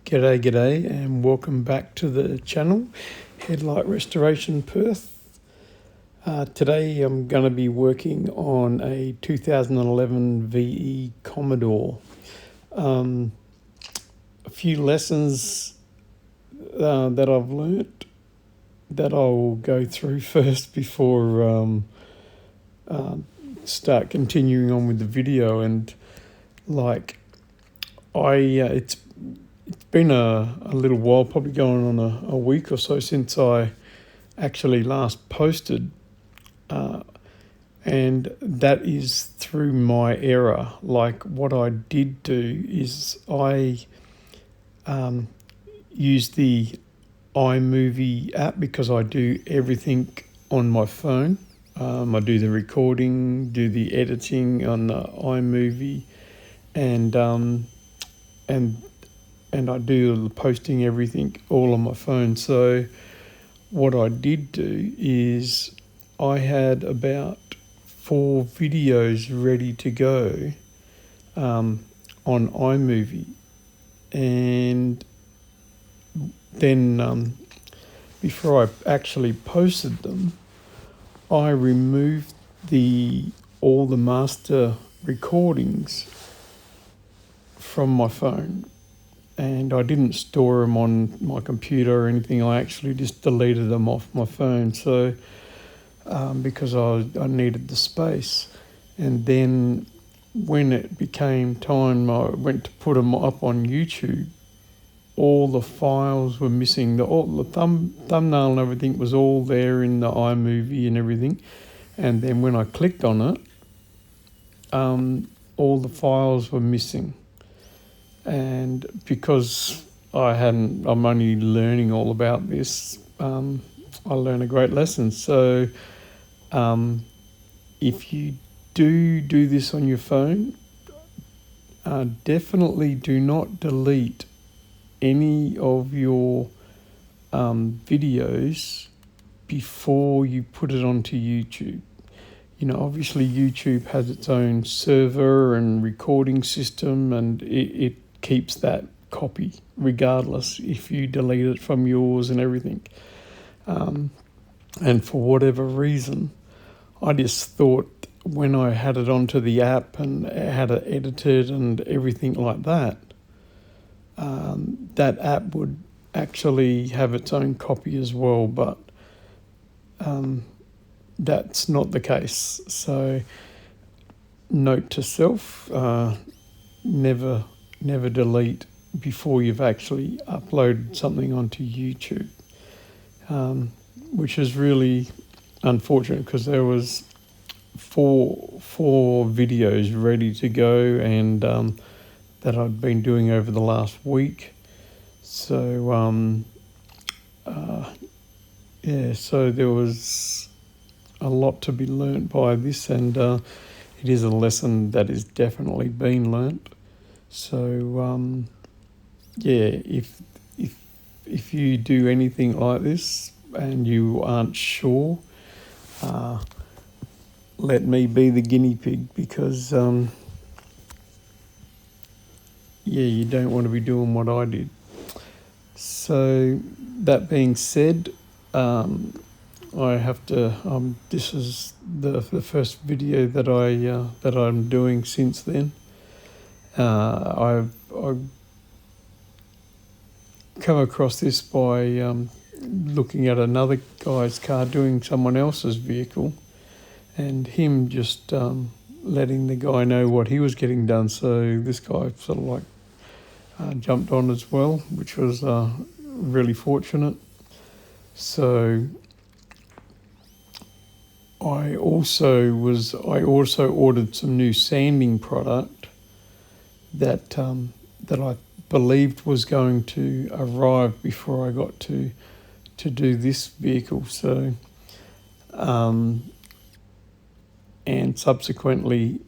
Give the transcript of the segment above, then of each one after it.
G'day and welcome back to the channel, Headlight Restoration Perth. Today I'm going to be working on a 2011 VE Commodore. A few lessons that I've learnt that I'll go through first before start continuing on with the video. And it's been a little while, probably going on a week or so since I actually last posted, and that is through my error. Like, what I did do is I used the iMovie app because I do everything on my phone. I do the recording, do the editing on the iMovie, and I do the posting, everything all on my phone. So what I did do is I had about 4 videos ready to go on iMovie, and then before I actually posted them, I removed all the master recordings from my phone. And I didn't store them on my computer or anything. I actually just deleted them off my phone. So because I needed the space. And then when it became time, I went to put them up on YouTube. All the files were missing. All the thumbnail and everything was all there in the iMovie and everything. And then when I clicked on it, all the files were missing. And because I'm only learning all about this, I learned a great lesson. So if you do this on your phone, definitely do not delete any of your videos before you put it onto YouTube. You know, obviously YouTube has its own server and recording system, and it keeps that copy regardless if you delete it from yours and everything. And for whatever reason, I just thought when I had it onto the app and had it edited and everything like that, that app would actually have its own copy as well, but that's not the case. So note to self, never delete before you've actually uploaded something onto YouTube, which is really unfortunate because there was four videos ready to go, and that I'd been doing over the last week. So so there was a lot to be learnt by this, and it is a lesson that is definitely been learnt. So if you do anything like this and you aren't sure, let me be the guinea pig, because you don't want to be doing what I did. So that being said, I have to. This is the first video that I'm doing since then. I've come across this by looking at another guy's car doing someone else's vehicle, and him just letting the guy know what he was getting done. So this guy sort of jumped on as well, which was really fortunate. So I also ordered some new sanding product that I believed was going to arrive before I got to do this vehicle. So and subsequently,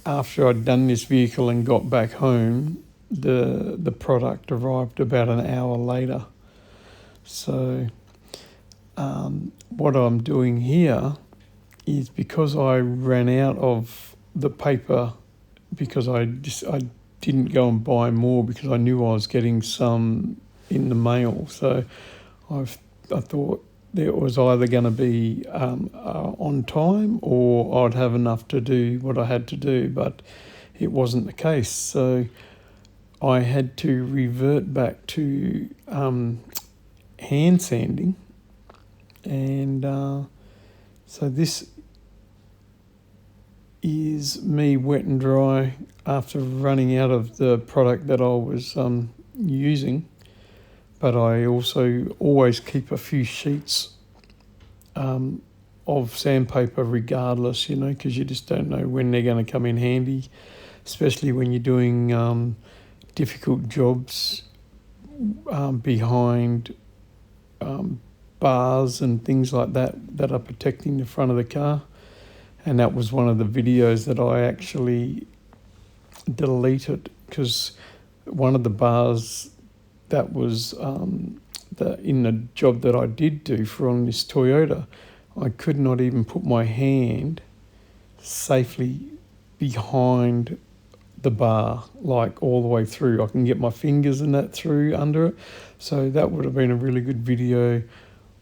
after I'd done this vehicle and got back home, the product arrived about an hour later. So what I'm doing here is, because I ran out of the paper, because I didn't go and buy more because I knew I was getting some in the mail. So I thought it was either going to be on time or I'd have enough to do what I had to do, but it wasn't the case. So I had to revert back to hand sanding, and so this is me wet and dry after running out of the product that I was using. But I also always keep a few sheets of sandpaper regardless, because you just don't know when they're going to come in handy, especially when you're doing difficult jobs behind bars and things like that are protecting the front of the car. And that was one of the videos that I actually deleted, because one of the bars that was in the job that I did do on this Toyota, I could not even put my hand safely behind the bar, like all the way through. I can get my fingers and that through under it. So that would have been a really good video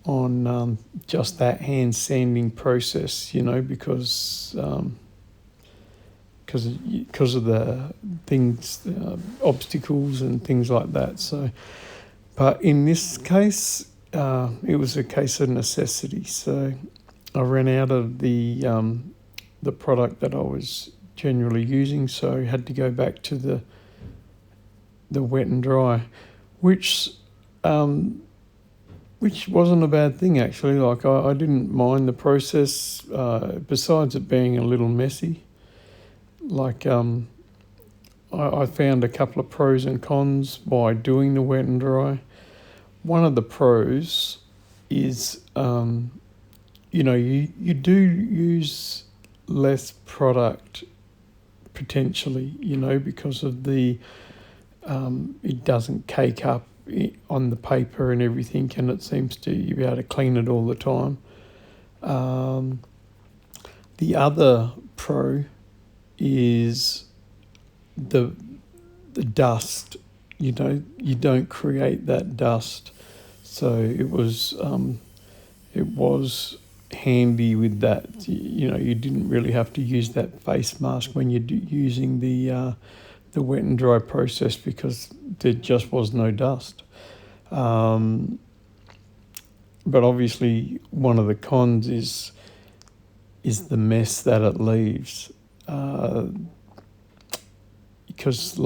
on just that hand sanding process, because of the things, obstacles and things like that. So, but in this case, it was a case of necessity. So I ran out of the product that I was generally using, so I had to go back to the wet and dry, which wasn't a bad thing actually. Like I didn't mind the process, besides it being a little messy. Like I found a couple of pros and cons by doing the wet and dry. One of the pros is, you do use less product potentially, because of the, it doesn't cake up on the paper and everything, and it seems to you be able to clean it all the time. The other pro is the dust. You don't create that dust, so it was handy with that. You didn't really have to use that face mask when you're using the wet and dry process, because there just was no dust. But obviously one of the cons is the mess that it leaves, because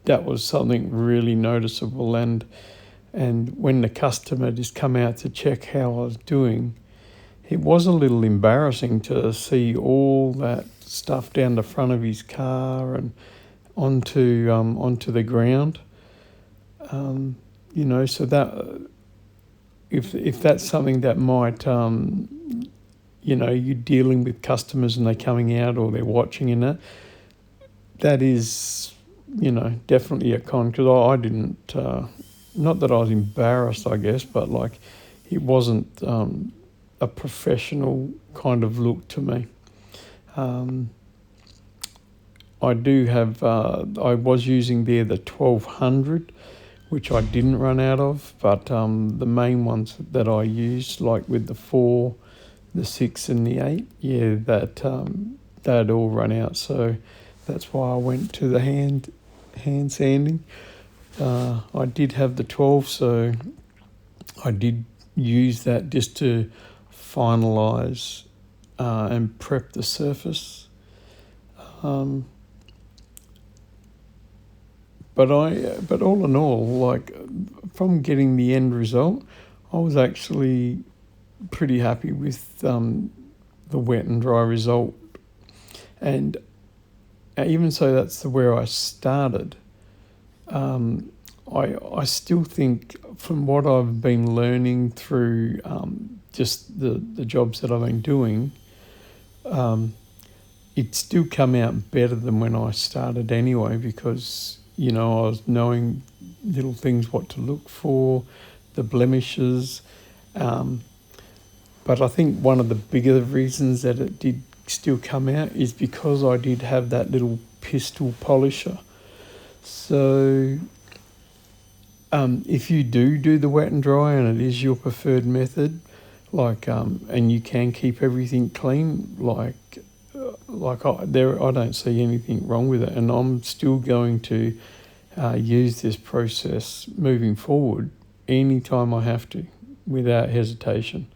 that was something really noticeable, and when the customer just come out to check how I was doing, it was a little embarrassing to see all that stuff down the front of his car and onto the ground. So that if that's something that might, you're dealing with customers and they're coming out or they're watching and that is, definitely a con, because I didn't, not that I was embarrassed, I guess, but it wasn't a professional kind of look to me. I do have, I was using there the 1200, which I didn't run out of, but the main ones that I used, like with the 4, the 6 and the 8, they'd all run out. So that's why I went to the hand sanding. I did have the 12, so I did use that just to finalise and prep the surface. But all in all, from getting the end result, I was actually pretty happy with the wet and dry result. And even so, that's where I started. I still think, from what I've been learning through just the jobs that I've been doing, it still come out better than when I started anyway, because I was knowing little things, what to look for, the blemishes. But I think one of the bigger reasons that it did still come out is because I did have that little pistol polisher. So if you do the wet and dry and it is your preferred method, and you can keep everything clean, I don't see anything wrong with it, and I'm still going to use this process moving forward anytime I have to, without hesitation.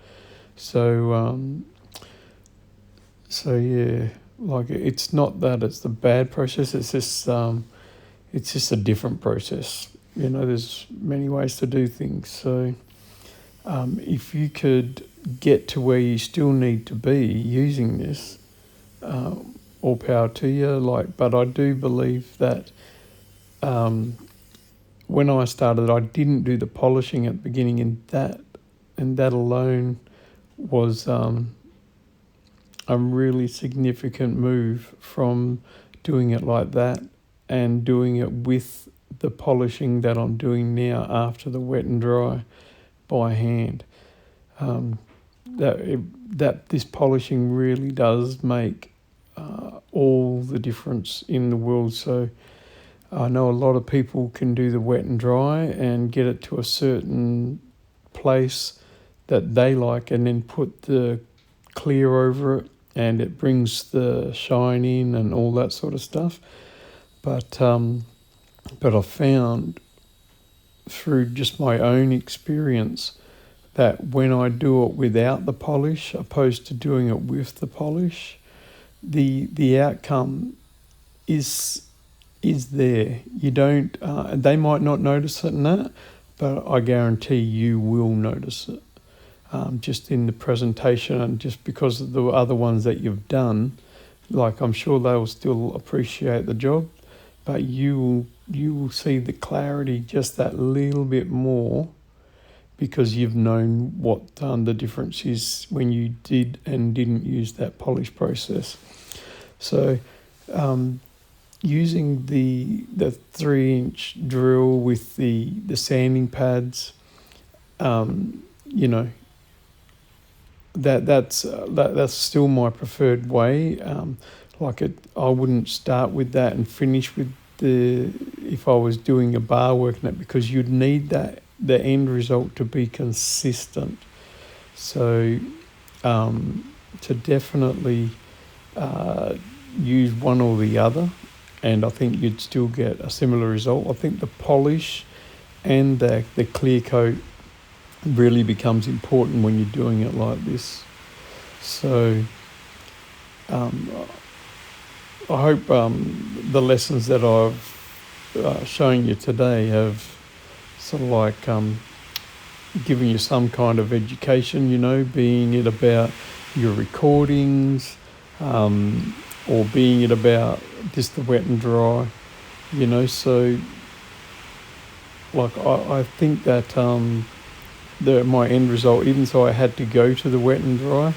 So yeah, it's not that it's the bad process. It's just a different process. There's many ways to do things. So if you could get to where you still need to be using this, all power to you. But I do believe that when I started, I didn't do the polishing at the beginning, and that alone was a really significant move from doing it like that and doing it with the polishing that I'm doing now after the wet and dry by hand. That this polishing really does make all the difference in the world. So I know a lot of people can do the wet and dry and get it to a certain place that they like and then put the clear over it, and it brings the shine in and all that sort of stuff. But I found through just my own experience that when I do it without the polish opposed to doing it with the polish, the outcome is there. You don't. They might not notice it in that, but I guarantee you will notice it. Just in the presentation, and just because of the other ones that you've done, I'm sure they will still appreciate the job, but you will see the clarity just that little bit more because you've known what the difference is when you did and didn't use that polish process. So using the 3-inch drill with the sanding pads, that's still my preferred way. I wouldn't start with that and finish with if I was doing a bar work in it, because you'd need the end result to be consistent. So to definitely use one or the other, and I think you'd still get a similar result. I think the polish and the clear coat really becomes important when you're doing it like this. So I hope the lessons that I've shown you today have sort of given you some kind of education, being it about your recordings, or being it about just the wet and dry, so I think that my end result, even though I had to go to the wet and dry,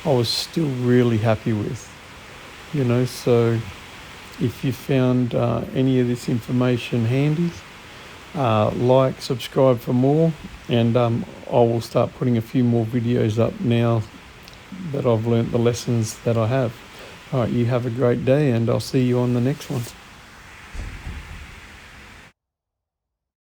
I was still really happy with, so if you found any of this information handy, subscribe for more, and I will start putting a few more videos up now that I've learnt the lessons that I have. All right, you have a great day, and I'll see you on the next one.